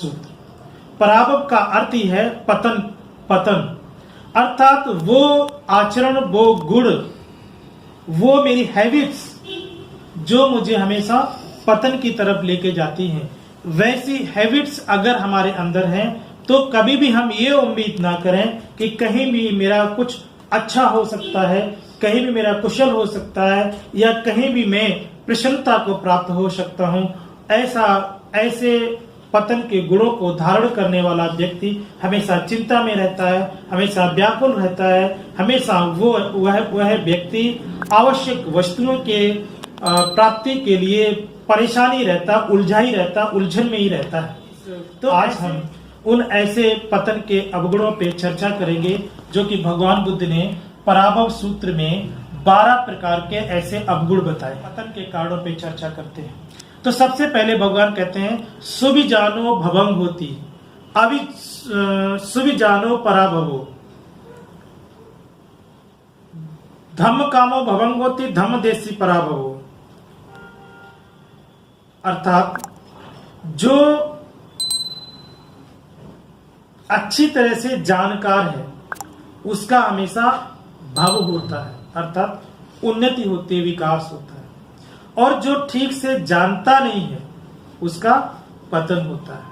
सूत्र। पराभव का अर्थ ही है पतन। पतन अर्थात वो आचरण, वो गुण, वो मेरी हैबिट्स जो मुझे हमेशा पतन की तरफ लेके जाती हैं, वैसी हैबिट्स अगर हमारे अंदर हैं तो कभी भी हम ये उम्मीद ना करें कि कहीं भी मेरा कुछ अच्छा हो सकता है, कहीं भी मेरा कुशल हो सकता है, या कहीं भी मैं प्रसन्नता को प्राप्त हो सकता हूं। ऐसे पतन के गुणों को धारण करने वाला व्यक्ति हमेशा चिंता में रहता है, हमेशा व्याकुल रहता है, हमेशा वह व्यक्ति आवश्यक वस्तुओं के प्राप्ति के लिए परेशानी रहता, उलझा ही रहता, उलझन में ही रहता है। तो आज हम उन ऐसे पतन के अवगुणों पे चर्चा करेंगे जो कि भगवान बुद्ध ने पराभव सूत्र में 12 प्रकार के ऐसे अवगुण बताए। पतन के कारणों पे चर्चा करते हैं। तो सबसे पहले भगवान कहते हैं सुविजानो भवंग होती, अभी सुविजानो पराभवो, धम्म कामो भवंग होती, धम्म देसी पराभवो। अर्थात जो अच्छी तरह से जानकार है उसका हमेशा भव होता है, अर्थात उन्नति होती है, विकास होता है। और जो ठीक से जानता नहीं है उसका पतन होता है।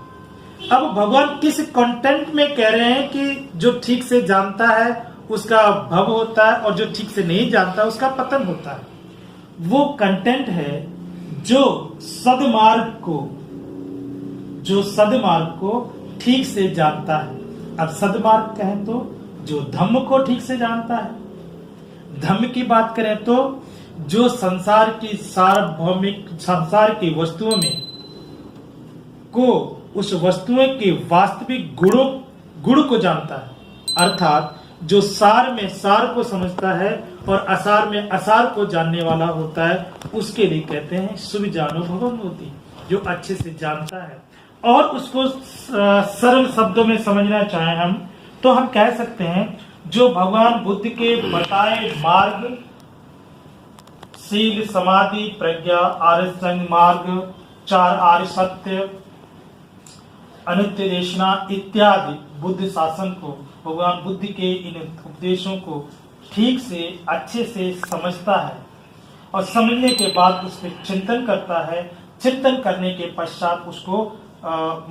अब भगवान किस कंटेंट में कह रहे हैं कि जो ठीक से जानता है उसका भव होता है और जो ठीक से नहीं जानता उसका पतन होता है? वो कंटेंट है जो सद्मार्ग को ठीक से जानता है। अब सद्मार्ग कहें तो जो धम्म को ठीक से जानता है। धम्म की बात करें तो जो संसार की सार्वभौमिक संसार की वस्तुओं में को उस वस्तुओं के वास्तविक गुण को जानता है, अर्थात जो सार में सार को समझता है और असार में असार को जानने वाला होता है, उसके लिए कहते हैं सुविजानो भवंग होती, जो अच्छे से जानता है। और उसको सरल शब्दों में समझना चाहें हम तो हम कह सकते हैं जो भगवान बुद्ध के बताए मार्ग, शील, समाधि, प्रज्ञा, आर्य संग मार्ग, 4 आर्य सत्य, अनित्य देशना इत्यादि बुद्ध शासन को, भगवान बुद्ध के इन उपदेशों को ठीक से अच्छे से समझता है और समझने के बाद उस पर चिंतन करता है। चिंतन करने के पश्चात उसको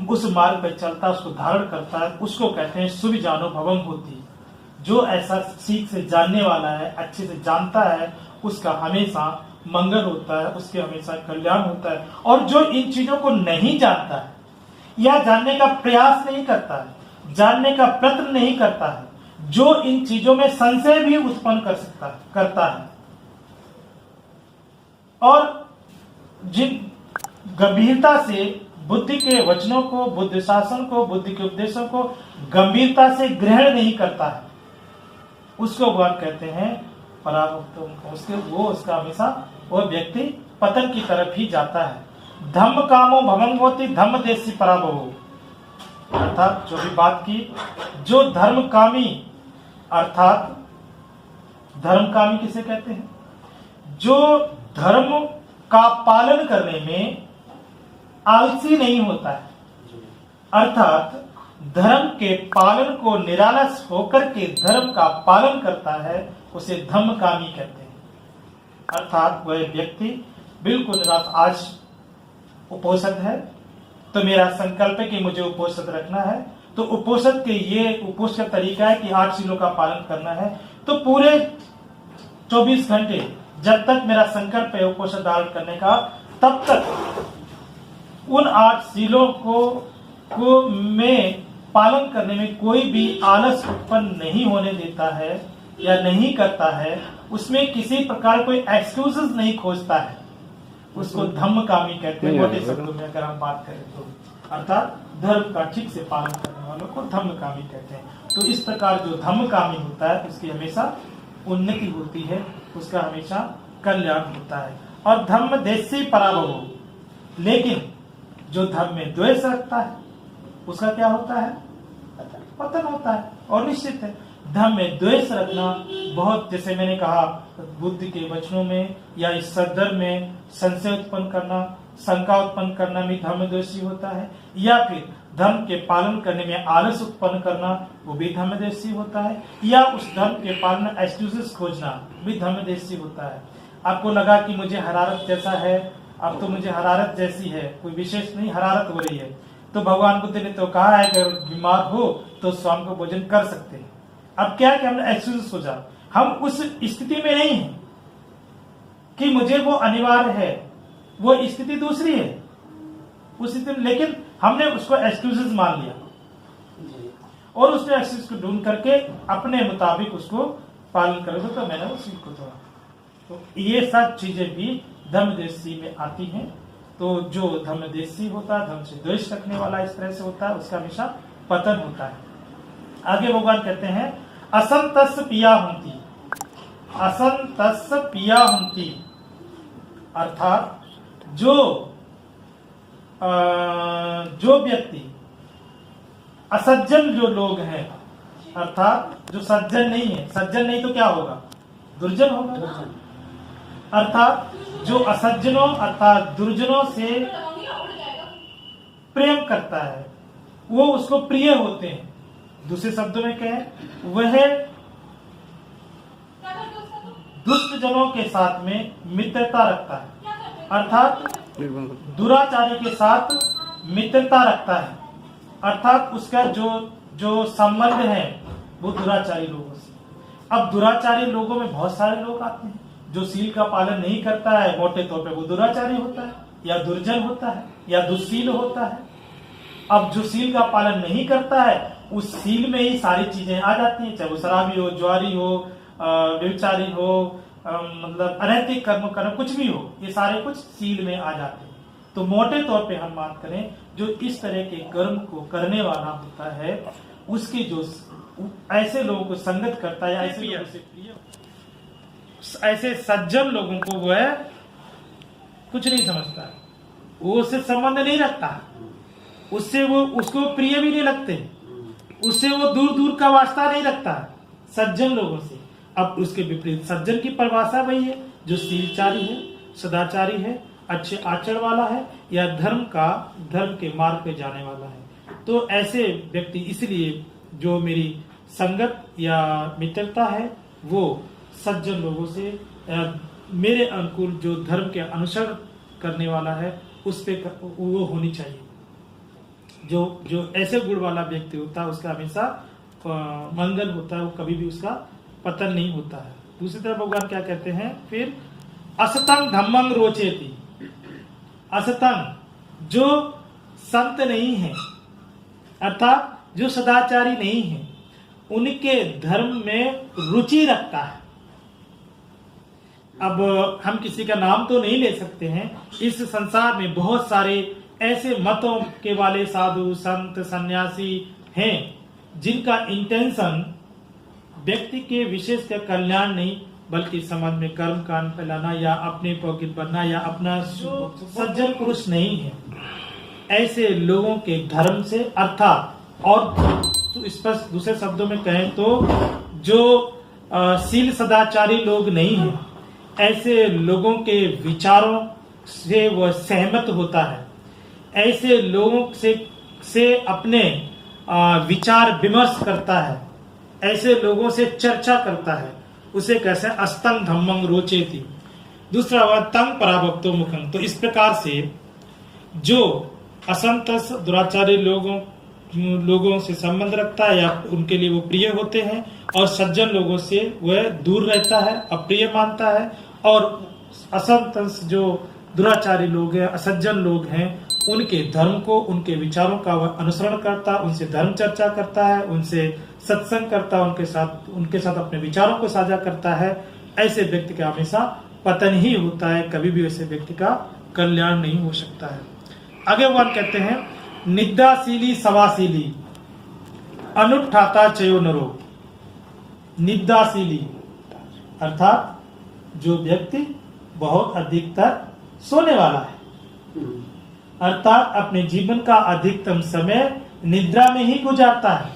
उस मार्ग पर चलता, उसको धारण करता है, उसको कहते हैं सुविजानो भवंग होती। जो ऐसा ठीक से जानने वाला है, अच्छे से जानता है, उसका हमेशा मंगल होता है, उसके हमेशा कल्याण होता है। और जो इन चीजों को नहीं जानता है या जानने का प्रयास नहीं करता है, जानने का प्रयत्न नहीं करता है, जो इन चीजों में संशय भी उत्पन्न करता है और जिन गंभीरता से बुद्धि के वचनों को, बुद्ध शासन को, बुद्ध के उपदेशों को गंभीरता से ग्रहण नहीं करता है, उसको भगवान कहते हैं पराभव। उसका हमेशा वह व्यक्ति पतन की तरफ ही जाता है। धम्म कामो भवंग होती, धम्म देसी पराभवो। अर्थात जो भी बात की, जो धर्मकामी, अर्थात धर्मकामी किसे कहते हैं? जो धर्म का पालन करने में आलसी नहीं होता है, अर्थात धर्म के पालन को निरालस होकर के धर्म का पालन करता है, उसे धम्मकामी कहते हैं। अर्थात वह व्यक्ति बिल्कुल निराश, आज उपोषण है तो मेरा संकल्प है कि मुझे उपोषण रखना है, तो उपोषण के ये उपोषण का तरीका है कि 8 शीलों का पालन करना है। तो पूरे 24 घंटे जब तक मेरा संकल्प है उपोषण धारण करने का, तब तक उन 8 शीलों को मैं पालन करने में कोई भी आलस उत्पन्न नहीं होने देता है या नहीं करता है, उसमें किसी प्रकार कोई एक्सक्यूजेस नहीं खोजता है, उसको धम्मकामी कहते हैं। मोटे शब्दों में अगर हम बात करें तो अर्थात धर्म का ठीक से पालन करने वालों को धम्मकामी कहते हैं। तो इस प्रकार जो धम्मकामी होता है उसकी हमेशा उन्नति होती है, उसका हमेशा कल्याण होता है। और धम्म देसी पराभव, लेकिन जो धर्म में द्वेष रखता है उसका क्या होता है? पतन होता है। और निश्चित है धर्म में द्वेष रखना बहुत, जैसे मैंने कहा, बुद्ध के वचनों में या इस सदर्भ में संशय उत्पन्न करना, शंका उत्पन्न करना भी धर्म द्वेषी होता है। या फिर धर्म के पालन करने में आलस उत्पन्न करना वो भी धर्मदेशी होता है, या उस धर्म के पालन में एक्सक्यूजेस खोजना भी धर्मदेशी होता है। आपको लगा कि मुझे हरारत जैसा है, अब तो मुझे हरारत जैसी है, कोई विशेष नहीं, हरारत हो रही है, तो भगवान बुद्ध ने तो कहा है कि अगर बीमार हो तो शाम को भोजन कर सकते हैं। अब क्या है कि हमने एक्सक्यूजेस खोजा, हम उस स्थिति में नहीं है कि मुझे वो अनिवार्य है, वो स्थिति दूसरी है उस स्थिति में, लेकिन हमने उसको एक्सक्यूजेस मान लिया और उसने एक्सक्यूज को ढूंढ करके अपने मुताबिक उसको पालन कर दो, तो मैंने वो सीख को तोड़ा। तो ये सब चीजें भी धर्मदेशी में आती हैं। तो जो धर्मदेशी होता है, धर्म से द्वेष रखने वाला इस तरह से होता है, उसका हमेशा पतन होता है। आगे भगवान कहते हैं असंतस पिया हुंती, असंतस पिया हुंती, अर्थात जो व्यक्ति असज्जन जो लोग हैं, अर्थात जो सज्जन नहीं है, सज्जन नहीं तो क्या होगा, दुर्जन होगा, अर्थात जो असज्जनों अर्थात दुर्जनों से प्रेम करता है वो उसको प्रिय होते हैं। दूसरे शब्दों में कहें, वह दुष्ट जनों के साथ में मित्रता रखता है, अर्थात दुराचारी के साथ मित्रता रखता है, अर्थात उसका जो संबंध है वो दुराचारी लोगों से। अब दुराचारी लोगों में बहुत सारे लोग आते हैं, जो सील का पालन नहीं करता है मोटे तौर पे वो दुराचारी होता है, या दुर्जन होता है, या दुशील होता है। अब जो सील का पालन नहीं करता है उस सील में ही सारी चीजें आ जाती हैं, चाहे वो शराबी हो, ज्वारी हो, व्यभिचारी हो, मतलब अनैतिक कर्म कुछ भी हो, ये सारे कुछ सील में आ जाते हैं। तो मोटे तौर पे हम बात करें, जो इस तरह के कर्म को करने वाला होता है उसकी जो ऐसे लोगों को संगत करता है, ऐसे लोगों से प्रिय, ऐसे सज्जन लोगों को वो है कुछ नहीं समझता है, वो उससे संबंध नहीं रखता, उससे वो उसको प्रिय भी नहीं लगते, उससे वो दूर दूर का वास्ता नहीं रखता है सज्जन लोगों से। अब उसके विपरीत सज्जन की परिभाषा वही है जो शीलचारी है, सदाचारी है, अच्छे आचरण वाला है, या धर्म के मार्ग पे जाने वाला है। तो ऐसे व्यक्ति, इसलिए जो मेरी संगत या मित्रता है वो सज्जन लोगों से मेरे अनुकूल जो धर्म के अनुसरण करने वाला है उस पे वो होनी चाहिए। जो ऐसे गुण वाला व्यक्ति होता है उसका हमेशा मंगल होता है, वो कभी भी उसका पतन नहीं होता है। दूसरी तरफ भगवान क्या कहते हैं फिर, असतंग धम्मंग रोचेति, असतंग जो संत नहीं है अर्थात जो सदाचारी नहीं है उनके धर्म में रुचि रखता है। अब हम किसी का नाम तो नहीं ले सकते हैं, इस संसार में बहुत सारे ऐसे मतों के वाले साधु संत सन्यासी हैं जिनका इंटेंशन व्यक्ति के विशेष का कल्याण नहीं बल्कि समाज में कर्म कांड फैलाना या अपने पॉकेट बनना या अपना सज्जन पुरुष नहीं है। ऐसे लोगों के धर्म से अर्थात, और स्पष्ट दूसरे शब्दों में कहें तो जो शील सदाचारी लोग नहीं है, ऐसे लोगों के विचारों से वह सहमत होता है, ऐसे लोगों से अपने विचार विमर्श करता है, ऐसे लोगों से चर्चा करता है, उसे कैसे अस्तंग धम्मंग रोचेति। दूसरा हुआ तंग पराभक्तो मुखं। तो इस प्रकार से जो असंतस दुराचारी लोगों से संबंध रखता है या उनके लिए वो प्रिय होते हैं, और सज्जन लोगों से वह दूर रहता है, अप्रिय मानता है, और असंतस जो दुराचारी लोग हैं, असज्जन लोग हैं, उनके धर्म को, उनके विचारों का वह अनुसरण करता, उनसे धर्म चर्चा करता है, उनसे सत्संग करता, उनके साथ अपने विचारों को साझा करता है। ऐसे व्यक्ति का हमेशा पतन ही होता है, कभी भी ऐसे व्यक्ति का कल्याण नहीं हो सकता है। आगे भगवान कहते हैं निद्दाशीली सवाशीली अनुष्ठाता चयो नरो। निद्दाशीली अर्थात जो व्यक्ति बहुत अधिकतर सोने वाला है, अर्थात अपने जीवन का अधिकतम समय निद्रा में ही गुजारता है,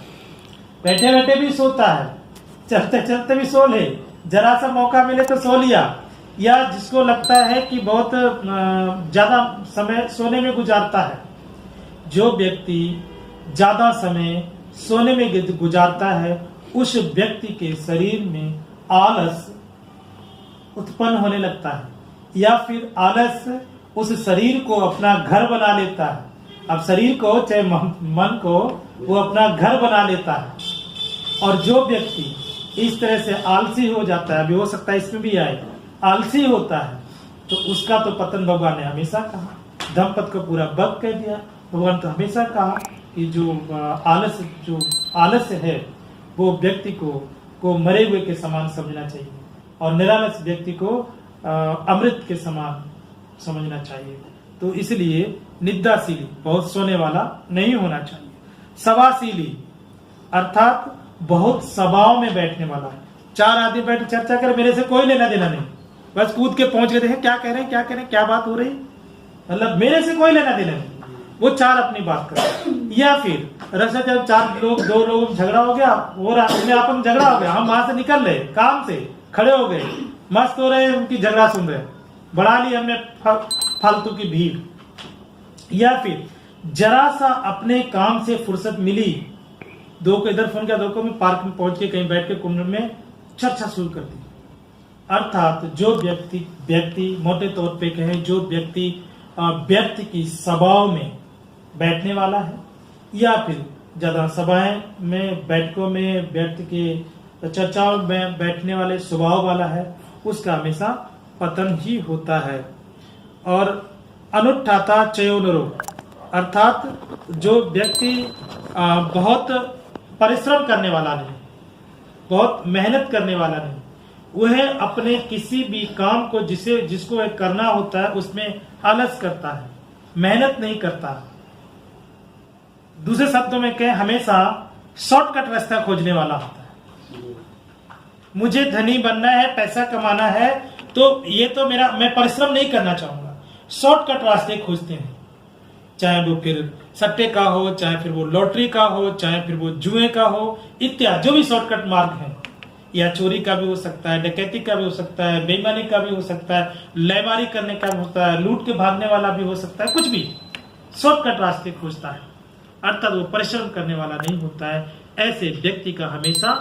बैठे बैठे भी सोता है, चलते चलते भी सो ले, जरा सा मौका मिले तो सो लिया, या जिसको लगता है कि बहुत ज्यादा समय सोने में गुजारता है। जो व्यक्ति ज्यादा समय सोने में गुजारता है, उस व्यक्ति के शरीर में आलस उत्पन्न होने लगता है, या फिर आलस उस शरीर को अपना घर बना लेता है। अब शरीर को चाहे मन को वो अपना घर बना लेता है। और जो व्यक्ति इस तरह से आलसी हो जाता है, अभी हो सकता है इसमें भी आए, आलसी होता है, तो उसका तो पतन भगवान ने हमेशा कहा, धम्मपद को पूरा बद कह दिया। भगवान तो हमेशा कहा कि जो आलस्य है वो व्यक्ति को मरे हुए के समान समझना चाहिए, और निरालस व्यक्ति को अमृत के समान समझना चाहिए। तो इसलिए निद्राशीली, बहुत सोने वाला नहीं होना चाहिए। सभाशीली अर्थात बहुत सभाओं में बैठने वाला है। 4 आदमी बैठ चर्चा कर, मेरे से कोई लेना देना नहीं, बस कूद के पहुंच गए, क्या कह रहे हैं, क्या कह रहे हैं, क्या बात हो रही, मतलब मेरे से कोई लेना देना नहीं, वो 4 अपनी बात कर। या फिर रक्षा जब 4 लोग 2 लोग झगड़ा हो गया, वो अपने आप में झगड़ा हो गया, हम वहां से निकल रहे, काम से खड़े हो गए, मस्त हो रहे, उनकी झगड़ा सुन रहे, बढ़ा ली हमने फालतू की भीड़। या फिर जरा सा अपने काम से फुर्सत मिली, 2 को इधर फोन किया, 2 को मैं पार्क में पहुंच के कहीं बैठ के कुंड में चर्चा शुरू कर दी। अर्थात जो व्यक्ति मोटे तौर पे कहें, जो व्यक्ति की सभाओं में बैठने वाला है, या फिर ज्यादा सभाएं में, बैठकों में, व्यक्ति के चर्चाओं में बैठने वाले स्वभाव वाला है, उसका हमेशा पतन ही होता है। और अनुष्ठाता चयोनरो अर्थात जो व्यक्ति बहुत परिश्रम करने वाला नहीं, बहुत मेहनत करने वाला नहीं, वह अपने किसी भी काम को जिसको वह करना होता है उसमें आलस करता है, मेहनत नहीं करता। दूसरे शब्दों में कहें, हमेशा शॉर्टकट रास्ता खोजने वाला होता है। मुझे धनी बनना है, पैसा कमाना है, तो ये तो मैं परिश्रम नहीं करना चाहूंगा, शॉर्टकट रास्ते खोजते हैं, चाहे वो फिर सट्टे का हो, चाहे फिर वो लॉटरी का हो, चाहे फिर वो जुए का हो, इत्यादि जो भी शॉर्टकट मार्ग है, या चोरी का भी हो सकता है, डकैती का भी हो सकता है, बेईमानी का भी हो सकता है, लयबारी करने का भी होता है, लूट के भागने वाला भी हो सकता है, कुछ भी शॉर्टकट रास्ते खोजता है, अर्थात वो परिश्रम करने वाला नहीं होता है। ऐसे व्यक्ति का हमेशा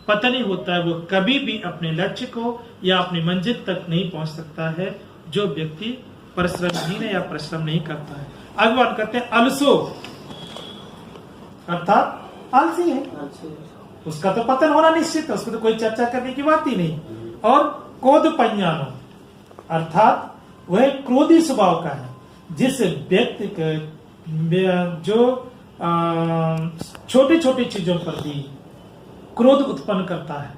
पतन ही होता है, वो कभी भी अपने लक्ष्य को या अपनी मंजिल तक नहीं पहुंच सकता है, जो व्यक्ति परिश्रमहीन है या परिश्रम नहीं करता है। आगे बात करते हैं, अलसो अर्थात आलसी है, उसका तो पतन होना निश्चित है, उसको तो कोई चर्चा करने की बात ही नहीं। और क्रोध पंजानो अर्थात वह क्रोधी स्वभाव का है, जिस व्यक्ति जो छोटी छोटी चीजों पर भी क्रोध उत्पन्न करता है,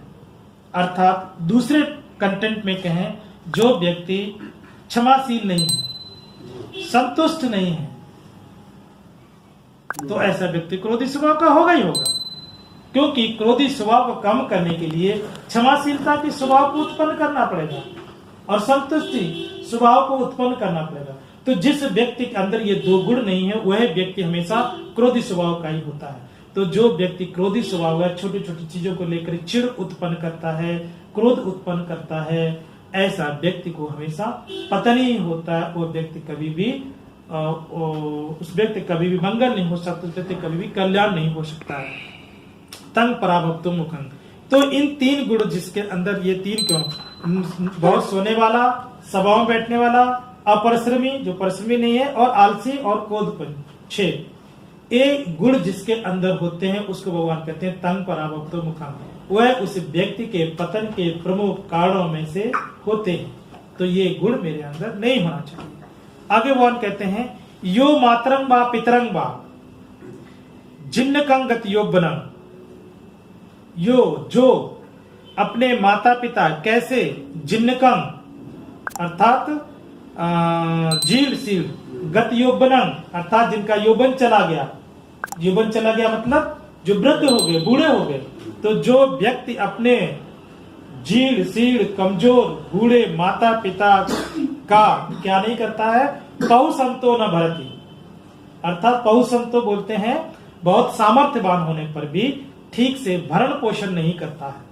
अर्थात दूसरे कंटेंट में कहें, जो व्यक्ति क्षमाशील नहीं है, संतुष्ट नहीं है, तो ऐसा व्यक्ति क्रोधी स्वभाव का होगा ही होगा, क्योंकि क्रोधी स्वभाव को कम करने के लिए क्षमाशीलता के स्वभाव को उत्पन्न करना पड़ेगा और संतुष्टि स्वभाव को उत्पन्न करना पड़ेगा। तो जिस व्यक्ति के अंदर ये 2 गुण नहीं है, वह व्यक्ति हमेशा क्रोधी स्वभाव का ही होता है। तो जो व्यक्ति क्रोधी स्वभाव है, छोटी छोटी चीजों को लेकर चिढ़ उत्पन्न करता है, क्रोध उत्पन्न करता है, ऐसा व्यक्ति को हमेशा पतन ही होता है। वो व्यक्ति कभी भी उस व्यक्ति कभी भी मंगल नहीं हो सकता, उस व्यक्ति कभी भी कल्याण नहीं हो सकता है। तंग पराभक्तो मुखंड, तो इन 3 गुण जिसके अंदर, ये 3 क्यों, बहुत सोने वाला, सभाओं में बैठने वाला, अपरिश्रमी जो परिश्रमी नहीं है, और आलसी और क्रोधपन, 6 ये गुण जिसके अंदर होते हैं उसको भगवान कहते हैं तंग पराभक्तो मुखंड। वह उस व्यक्ति के पतन के प्रमुख कारणों में से होते हैं। तो ये गुण मेरे अंदर नहीं होना चाहिए। आगे भगवान कहते हैं, यो मातरं वा पितरं वा जिन्नकं गतियोबनं, यो जो अपने माता पिता कैसे, जिन्नकं अर्थात जीलशील, गतियोबनं अर्थात जिनका यौवन चला गया, यौवन चला गया मतलब जो वृद्ध हो गए, बूढ़े हो गए। तो जो व्यक्ति अपने जीलशील, कमजोर, बूढ़े माता पिता का क्या नहीं करता है, पहुसंतो न भरती, अर्थात पहुसंतो बोलते हैं बहुत सामर्थ्यवान होने पर भी ठीक से भरण पोषण नहीं करता है,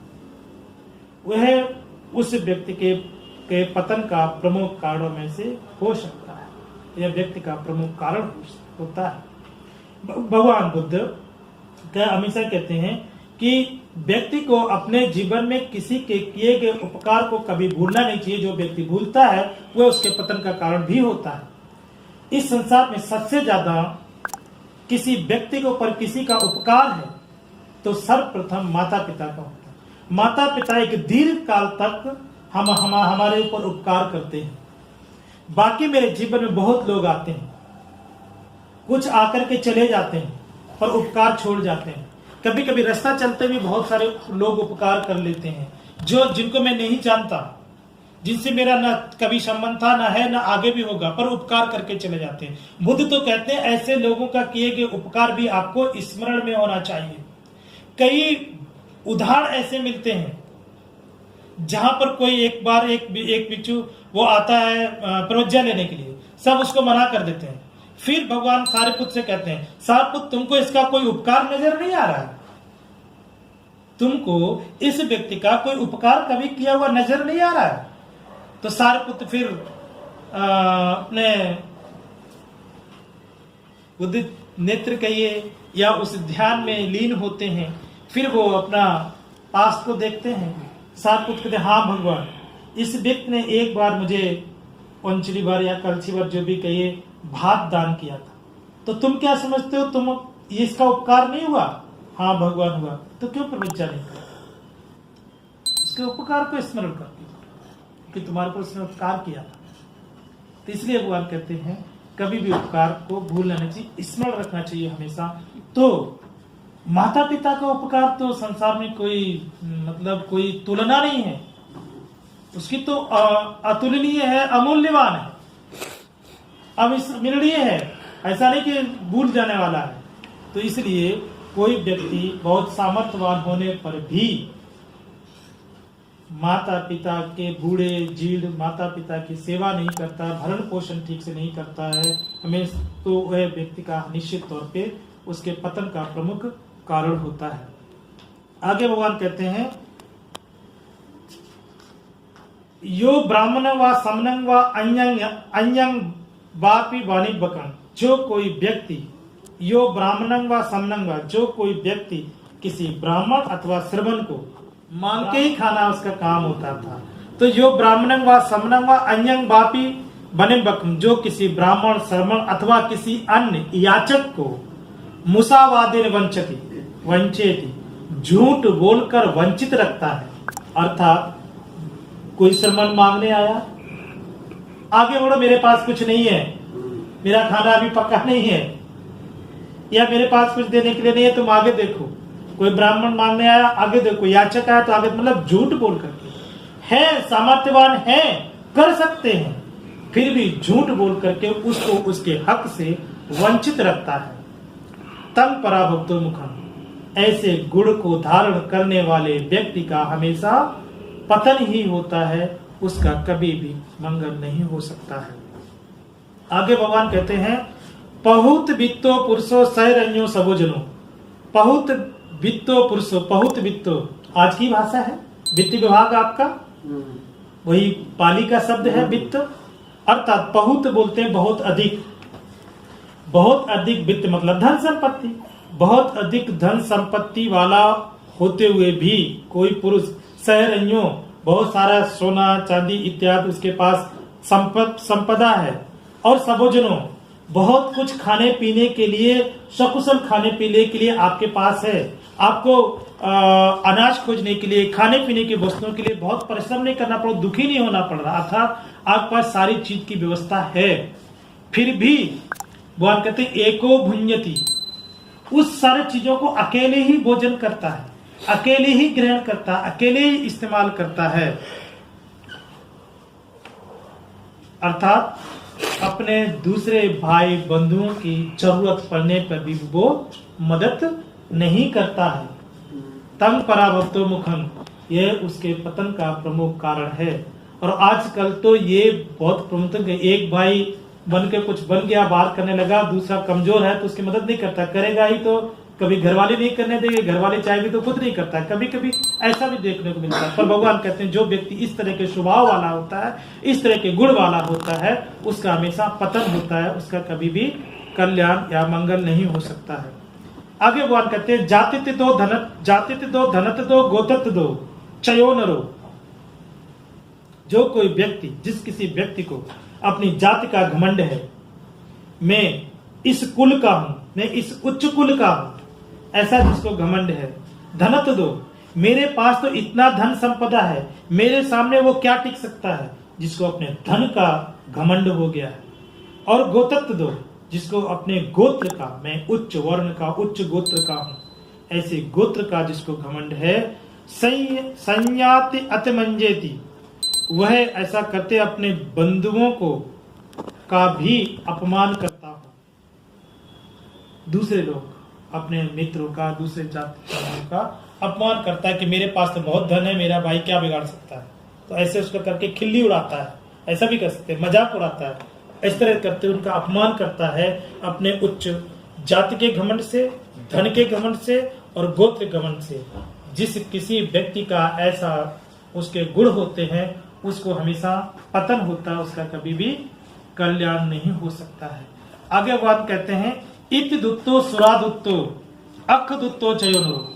वह उस व्यक्ति के पतन का प्रमुख कारणों में से हो सकता है, यह व्यक्ति का प्रमुख कारण होता है। भगवान बुद्ध क्या हमेशा कहते हैं कि व्यक्ति को अपने जीवन में किसी के किए गए उपकार को कभी भूलना नहीं चाहिए। जो व्यक्ति भूलता है वह उसके पतन का कारण भी होता है। इस संसार में सबसे ज्यादा किसी व्यक्ति के ऊपर किसी का उपकार है तो सर्वप्रथम माता पिता का होता है। माता पिता एक दीर्घ काल तक हमारे ऊपर उपकार करते हैं। बाकी मेरे जीवन में बहुत लोग आते हैं, कुछ आकर के चले जाते हैं पर उपकार छोड़ जाते हैं। कभी कभी रास्ता चलते भी बहुत सारे लोग उपकार कर लेते हैं, जो जिनको मैं नहीं जानता, जिनसे मेरा ना कभी संबंध था, ना है, ना आगे भी होगा, पर उपकार करके चले जाते हैं। बुद्ध तो कहते हैं ऐसे लोगों का किए गए उपकार भी आपको स्मरण में होना चाहिए। कई उदाहरण ऐसे मिलते हैं जहां पर कोई एक बार एक भिक्षु वो आता है प्रवज्ञा लेने के लिए, सब उसको मना कर देते हैं। फिर भगवान सारिपुत्र से कहते हैं, सारिपुत्र तुमको इसका कोई उपकार नजर नहीं आ रहा है? तुमको इस व्यक्ति का कोई उपकार कभी किया हुआ नजर नहीं आ रहा है? तो सारिपुत्र फिर अपने बुद्ध नेत्र कहिए या उस ध्यान में लीन होते हैं। फिर वो अपना पास को देखते हैं। सारिपुत्र कहते हैं, हाँ भगवान, इस व्यक्ति ने एक बार मुझे पंचली भर या कलछी भर जो भी कहिए भात दान किया था, तो तुम क्या समझते हो, तुम इसका उपकार नहीं हुआ? हाँ भगवान हुआ। तो क्यों प्रवज्ञा नहीं कर? उसके उपकार को स्मरण करती कि तुम्हारे को उसने उपकार किया था। तो इसलिए भगवान कहते हैं कभी भी उपकार को भूलना नहीं चाहिए, स्मरण रखना चाहिए हमेशा। तो माता पिता का उपकार तो संसार में कोई मतलब कोई तुलना नहीं है, उसकी तो अतुलनीय है, अमूल्यवान है, अविस्मरणीय है, ऐसा नहीं कि भूल जाने वाला है। तो इसलिए कोई व्यक्ति बहुत सामर्थ्यवान होने पर भी माता पिता के बूढ़े जीर्ण माता पिता की सेवा नहीं करता, भरण पोषण ठीक से नहीं करता है, हमें तो वह व्यक्ति का निश्चित तौर पे उसके पतन का प्रमुख कारण होता है। आगे भगवान कहते हैं, यो ब्राह्मण व समनं व अन्यं वापि वाणिज्यकं, जो कोई व्यक्ति, यो ब्राह्मणं व समनं व, जो कोई व्यक्ति किसी ब्राह्मण अथवा श्रवण को मांग के ही खाना उसका काम होता था। तो यो ब्राह्मणं व समनं व अन्यं वापि वाणिज्यकं, जो किसी ब्राह्मण श्रवण अथवा किसी अन्य याचक को मुसावादेन वंचेति, झूठ बोलकर वंचित रखता है। अर्थात कोई श्रमण मांगने आया, आगे बढ़ो, मेरे पास कुछ नहीं है, मेरा खाना अभी पका नहीं है, या मेरे पास कुछ देने के लिए नहीं है, तुम आगे देखो। कोई ब्राह्मण मांगने आया, आगे देखो, याचक आया तो आगे, मतलब झूठ बोल करके है, सामर्थ्यवान है, कर सकते हैं, फिर भी झूठ बोल करके उसको उसके हक से वंचित रखता है। तंग पराभक्तो मुखम, ऐसे गुण को धारण करने वाले व्यक्ति का हमेशा पतन ही होता है, उसका कभी भी मंगल नहीं हो सकता है। आगे भगवान कहते हैं, बहुत वित्तो पुरुषो सहरण्यो सबोजनो। बहुत वित्तो पुरुषो, बहुत वित्तो आज की भाषा है, वित्त विभाग आपका वही पाली का शब्द है वित्त, अर्थात बहुत बोलते हैं बहुत अधिक। बहुत अधिक वित्त मतलब धन संपत्ति, बहुत अधिक धन संपत्ति वाला होते हुए भी कोई पुरुष सहरण्यों, बहुत सारा सोना चांदी इत्यादि उसके पास संपदा है, और सबोजनों, बहुत कुछ खाने पीने के लिए, सकुशल खाने पीने के लिए आपके पास है, आपको अनाज खोजने के लिए, खाने पीने की वस्तुओं के लिए बहुत परिश्रम नहीं करना पड़ा, दुखी नहीं होना पड़ रहा, अर्थात आपके पास सारी चीज की व्यवस्था है, फिर भी भगवान कहते हैं एको भुंजति, उस सारी चीजों को अकेले ही भोजन करता है, अकेले ही ग्रहण करता है, अकेले ही इस्तेमाल करता है, अर्थात अपने दूसरे भाई बंधुओं की जरूरत पड़ने पर भी वो मदद नहीं करता है। तंग पराभक्तो मुखम, ये उसके पतन का प्रमुख कारण है। और आजकल तो ये बहुत प्रमुख है, एक भाई बन के कुछ बन गया, बात करने लगा, दूसरा कमजोर है तो उसकी मदद नहीं करता, करेगा ही तो कभी घरवाले नहीं करने देंगे, घरवाले चाहेंगे तो खुद नहीं करता है, कभी कभी ऐसा भी देखने को मिलता है। पर भगवान कहते हैं जो व्यक्ति इस तरह के स्वभाव वाला होता है, इस तरह के गुण वाला होता है, उसका हमेशा पतन होता है, उसका कभी भी कल्याण या मंगल नहीं हो सकता है। आगे बात करते हैं, जातित दो धनत दो गोतत दो चयो नरो। जो कोई व्यक्ति, जिस किसी व्यक्ति को अपनी जाति का घमंड है, मैं इस कुल का हूं, मैं इस उच्च कुल का हूं, ऐसा जिसको घमंड है। धनत दो, मेरे पास तो इतना धन संपदा है, मेरे सामने वो क्या टिक सकता है, जिसको अपने धन का घमंड हो गया है। और गोतत्व दो, जिसको अपने गोत्र का, मैं उच्च वर्ण का, उच्च गोत्र का हूं, ऐसे गोत्र का जिसको घमंड है। संयाति अतिमंजेति, वह ऐसा करते अपने बंधुओं को का भी अपमान करता हो। दूसरे लोग अपने मित्रों का, दूसरे जाति का अपमान करता है कि मेरे पास तो बहुत धन है, मेरा भाई क्या बिगाड़ सकता है, तो ऐसे उसका करके खिल्ली उड़ाता है, ऐसा भी कर सकते हैं, मजाक उड़ाता है, इस तरह करते उनका अपमान करता है अपने उच्च जाति के घमंड से, धन के घमंड से और गोत्र घमंड से। जिस किसी व्यक्ति का ऐसा उसके गुण होते हैं, उसको हमेशा पतन होता है, उसका कभी भी कल्याण नहीं हो सकता है। आगे बात कहते हैं, इति दुत्तो सुरादुत्तो अख दुत्तो चयोनो।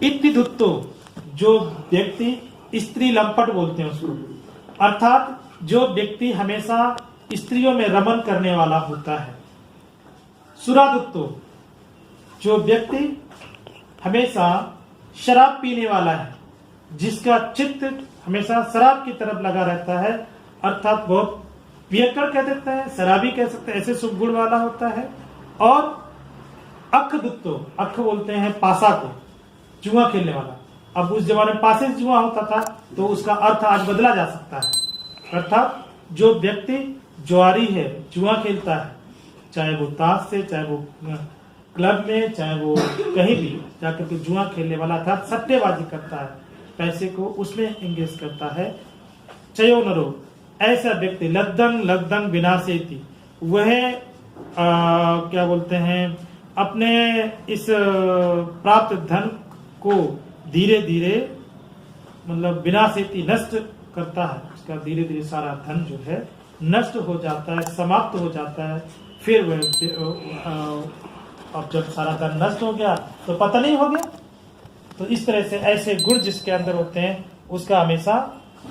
इति दुत्तो, जो व्यक्ति स्त्री लंपट बोलते हैं उसको, अर्थात जो व्यक्ति हमेशा स्त्रियों में रमन करने वाला होता है। सुरादुत्तो, जो व्यक्ति हमेशा शराब पीने वाला है, जिसका चित्त हमेशा शराब की तरफ लगा रहता है, अर्थात बहुत पियक्कड़ कह देते हैं, शराबी कह सकते हैं, ऐसे शुभ गुण वाला होता है। और अख दुत्तो, अख बोलते हैं पासा को, जुआ खेलने वाला। अब उस जमाने में पासे से जुआ होता था, तो उसका अर्थ आज बदला जा सकता है। अर्थात जो व्यक्ति जुआरी है, जुआ खेलता है, चाहे वो ताश से, चाहे वो क्लब में, चाहे वो कहीं भी जाकर के जुआ खेलने वाला, अर्थात सट्टेबाजी करता है, पैसे को उसमें एंगेज करता है। चयो नरो, ऐसा व्यक्ति लद्दंग लद्दंग विनाशेति, वह क्या बोलते हैं, अपने इस प्राप्त धन को धीरे धीरे मतलब विनाशेति नष्ट करता है, उसका धीरे धीरे सारा धन जो है नष्ट हो जाता है, समाप्त हो जाता है। फिर वह अब जब सारा धन नष्ट हो गया तो पता नहीं हो गया। तो इस तरह से ऐसे गुण जिसके अंदर होते हैं उसका हमेशा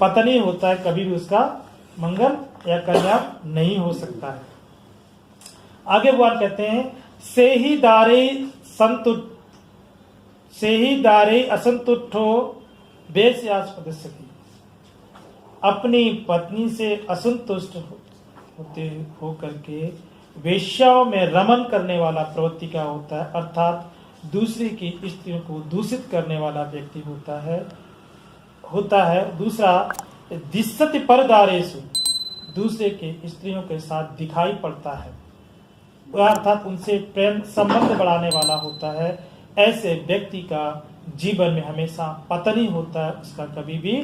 पतन ही होता है, कभी भी उसका मंगल या कल्याण नहीं हो सकता है। आगे भगवान कहते हैं, से ही दारे असंतुष्टो वेश्यास्पद सखी। अपनी पत्नी से असंतुष्ट होते होकर के वेश्याओं में रमन करने वाला प्रवृत्ति का होता है, अर्थात दूसरी की स्त्रियों को दूषित करने वाला व्यक्ति होता है। दूसरा दिस्सति परदारेषु, दूसरे के स्त्रियों के साथ दिखाई पड़ता है, अर्थात उनसे प्रेम संबंध बढ़ाने वाला होता है। ऐसे व्यक्ति का जीवन में हमेशा पतन ही होता है, उसका कभी भी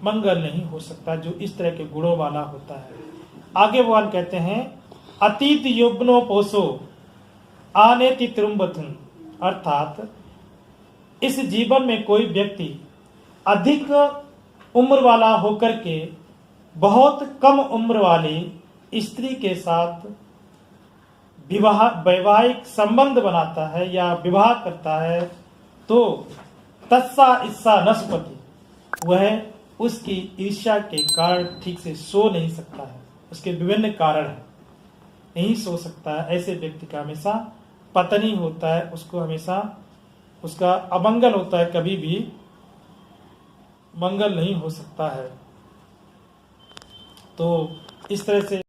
मंगल नहीं हो सकता, जो इस तरह के गुणों वाला होता है। आगे भगवान कहते हैं, अतीत युग्नो पोषो आनेति त्रुम्बथुन, अर्थात इस जीवन में कोई व्यक्ति अधिक उम्र वाला होकर के बहुत कम उम्र वाली स्त्री के साथ वैवाहिक संबंध बनाता है या विवाह करता है, तो तस्सा ईर्षा नस्पति, वह उसकी ईर्ष्या के कारण ठीक से सो नहीं सकता है, उसके विभिन्न कारण है, नहीं सो सकता है। ऐसे व्यक्ति का हमेशा पतन ही होता है, उसको हमेशा उसका अमंगल होता है, कभी भी मंगल नहीं हो सकता है। तो इस तरह से